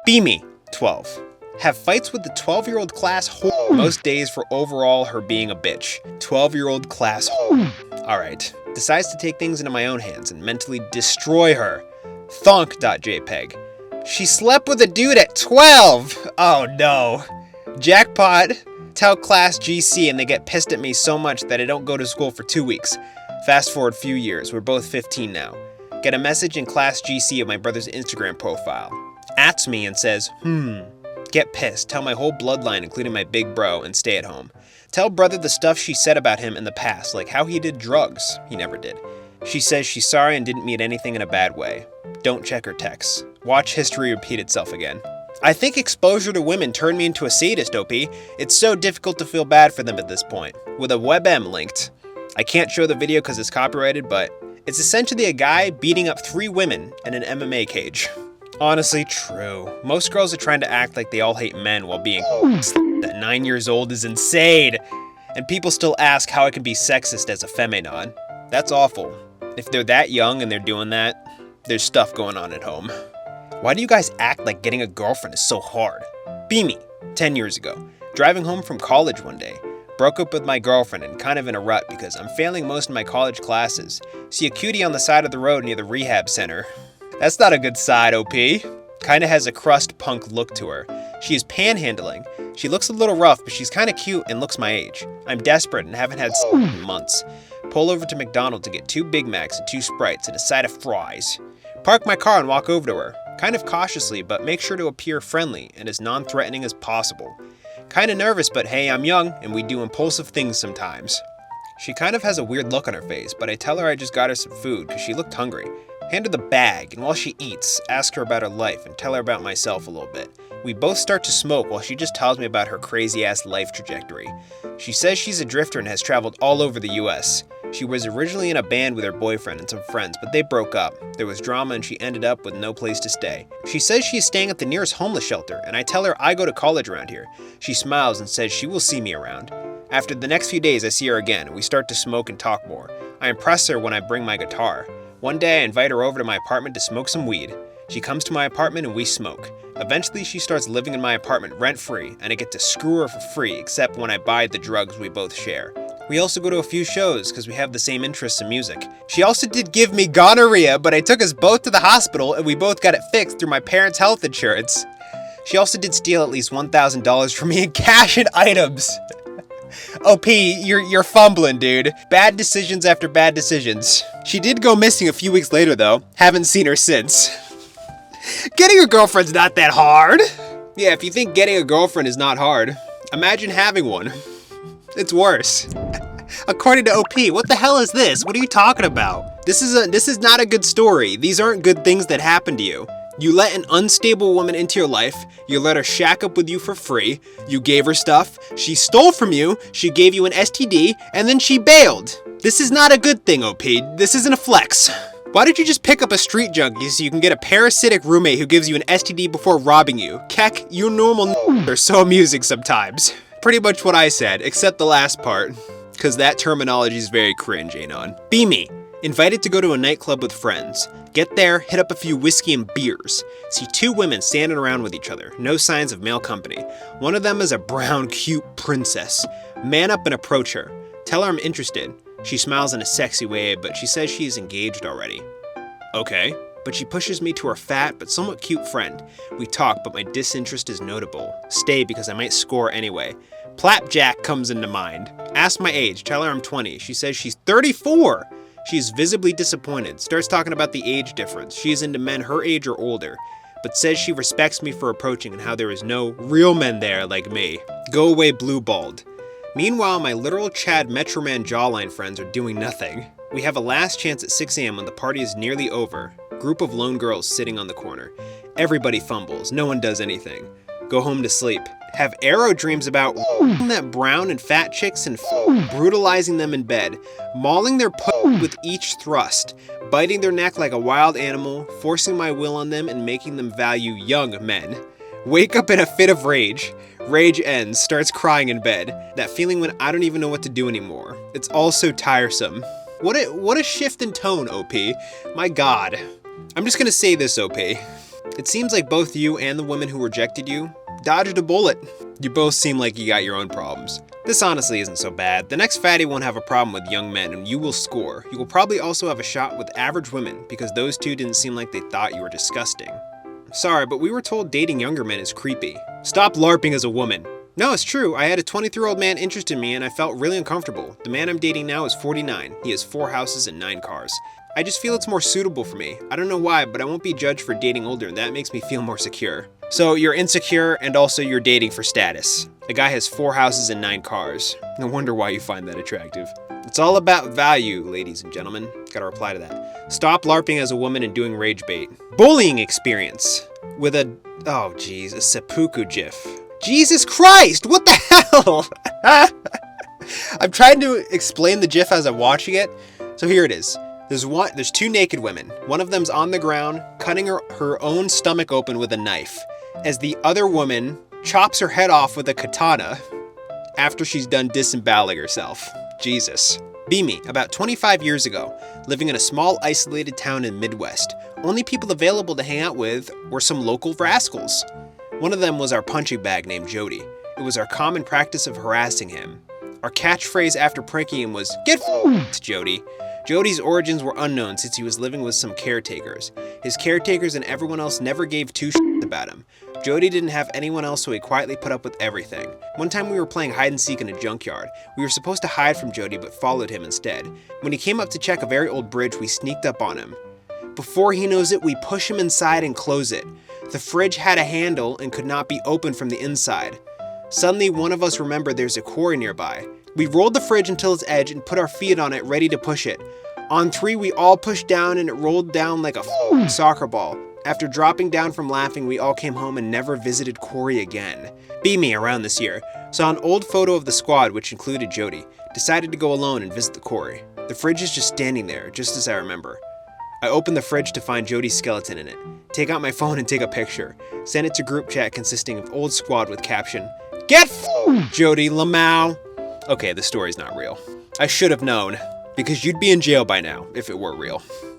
Beamy, 12. Have fights with the 12-year-old class whore most days for overall her being a bitch. 12-year-old class whore. Alright. Decides to take things into my own hands and mentally destroy her. Thonk.jpg. She slept with a dude at 12! Oh no. Jackpot. Tell class GC and they get pissed at me so much that I don't go to school for 2 weeks. Fast forward few years, we're both 15 now. Get a message in class GC of my brother's Instagram profile. Ats me and says, Get pissed, tell my whole bloodline including my big bro and stay at home. Tell brother the stuff she said about him in the past, like how he did drugs. He never did. She says she's sorry and didn't mean anything in a bad way. Don't check her texts. Watch history repeat itself again. I think exposure to women turned me into a sadist, OP. It's so difficult to feel bad for them at this point. With a WebM linked. I can't show the video because it's copyrighted, but it's essentially a guy beating up 3 women in an MMA cage. Honestly, true. Most girls are trying to act like they all hate men while being at 9 years old is insane. And people still ask how I can be sexist as a feminon. That's awful. If they're that young and they're doing that, there's stuff going on at home. Why do you guys act like getting a girlfriend is so hard? Beamy, 10 years ago. Driving home from college one day. Broke up with my girlfriend and kind of in a rut because I'm failing most of my college classes. See a cutie on the side of the road near the rehab center. That's not a good side, OP. Kinda has a crust punk look to her. She is panhandling. She looks a little rough, but she's kinda cute and looks my age. I'm desperate and haven't had in months. Pull over to McDonald's to get 2 Big Macs and 2 Sprites and a side of fries. Park my car and walk over to her. Kind of cautiously, but make sure to appear friendly and as non-threatening as possible. Kinda nervous, but hey, I'm young and we do impulsive things sometimes. She kind of has a weird look on her face, but I tell her I just got her some food because she looked hungry. Hand her the bag, and while she eats, ask her about her life and tell her about myself a little bit. We both start to smoke while she just tells me about her crazy-ass life trajectory. She says she's a drifter and has traveled all over the US. She was originally in a band with her boyfriend and some friends, but they broke up. There was drama and she ended up with no place to stay. She says she is staying at the nearest homeless shelter, and I tell her I go to college around here. She smiles and says she will see me around. After the next few days, I see her again, and we start to smoke and talk more. I impress her when I bring my guitar. One day, I invite her over to my apartment to smoke some weed. She comes to my apartment and we smoke. Eventually, she starts living in my apartment rent-free, and I get to screw her for free, except when I buy the drugs we both share. We also go to a few shows because we have the same interests in music. She also did give me gonorrhea, but I took us both to the hospital and we both got it fixed through my parents' health insurance. She also did steal at least $1,000 from me in cash and items. OP, you're fumbling, dude. Bad decisions after bad decisions. She did go missing a few weeks later, though. Haven't seen her since. Getting a girlfriend's not that hard. Yeah, if you think getting a girlfriend is not hard, imagine having one. It's worse. According to OP, what the hell is this? What are you talking about? This is not a good story. These aren't good things that happen to you. You let an unstable woman into your life, you let her shack up with you for free, you gave her stuff, she stole from you, she gave you an STD, and then she bailed. This is not a good thing, OP. This isn't a flex. Why don't you just pick up a street junkie so you can get a parasitic roommate who gives you an STD before robbing you? Keck, you normal are so amusing sometimes. Pretty much what I said, except the last part, because that terminology is very cringe, Anon. Beamy. Invited to go to a nightclub with friends. Get there, hit up a few whiskey and beers. See 2 women standing around with each other. No signs of male company. One of them is a brown, cute princess. Man up and approach her. Tell her I'm interested. She smiles in a sexy way, but she says she is engaged already. Okay. But she pushes me to her fat but somewhat cute friend. We talk, but my disinterest is notable. Stay because I might score anyway. Plapjack comes into mind. Ask my age. Tell her I'm 20. She says she's 34. She is visibly disappointed, starts talking about the age difference. She is into men her age or older, but says she respects me for approaching and how there is no real men there like me. Go away, blue bald. Meanwhile, my literal Chad Metroman jawline friends are doing nothing. We have a last chance at 6 a.m. when the party is nearly over. Group of lone girls sitting on the corner. Everybody fumbles, no one does anything. Go home to sleep. Have arrow dreams about that brown and fat chicks and brutalizing them in bed, mauling their with each thrust, biting their neck like a wild animal, forcing my will on them and making them value young men. Wake up in a fit of rage. Rage ends, starts crying in bed. That feeling when I don't even know what to do anymore. It's all so tiresome. What a shift in tone, OP. My God. I'm just gonna say this, OP. It seems like both you and the woman who rejected you dodged a bullet. You both seem like you got your own problems. This honestly isn't so bad. The next fatty won't have a problem with young men and you will score. You will probably also have a shot with average women because those two didn't seem like they thought you were disgusting. Sorry, but we were told dating younger men is creepy. Stop LARPing as a woman. No, it's true. I had a 23-year-old man interested in me and I felt really uncomfortable. The man I'm dating now is 49. He has 4 houses and 9 cars. I just feel it's more suitable for me. I don't know why, but I won't be judged for dating older and that makes me feel more secure. So you're insecure and also you're dating for status. The guy has 4 houses and 9 cars. No wonder why you find that attractive. It's all about value, ladies and gentlemen. Gotta reply to that. Stop LARPing as a woman and doing rage bait. Bullying experience with a seppuku gif. Jesus Christ, what the hell? I'm trying to explain the gif as I'm watching it. So here it is. There's 2 naked women. One of them's on the ground, cutting her own stomach open with a knife, as the other woman chops her head off with a katana after she's done disemboweling herself. Jesus. Be me, about 25 years ago, living in a small isolated town in Midwest. Only people available to hang out with were some local rascals. One of them was our punching bag named Jody. It was our common practice of harassing him. Our catchphrase after pranking him was, "Get f***ed, Jody." Jody's origins were unknown since he was living with some caretakers. His caretakers and everyone else never gave 2 shits about him. Jody didn't have anyone else, so he quietly put up with everything. One time we were playing hide and seek in a junkyard. We were supposed to hide from Jody but followed him instead. When he came up to check a very old bridge, we sneaked up on him. Before he knows it, we push him inside and close it. The fridge had a handle and could not be opened from the inside. Suddenly, one of us remembered there's a quarry nearby. We rolled the fridge until its edge and put our feet on it, ready to push it. On 3, we all pushed down and it rolled down like a soccer ball. After dropping down from laughing, we all came home and never visited quarry again. Be me around this year. Saw an old photo of the squad, which included Jody. Decided to go alone and visit the quarry. The fridge is just standing there, just as I remember. I open the fridge to find Jody's skeleton in it. Take out my phone and take a picture. Send it to group chat consisting of old squad with caption, "Get Jody Lamau." Okay, the story's not real. I should have known, because you'd be in jail by now if it were real.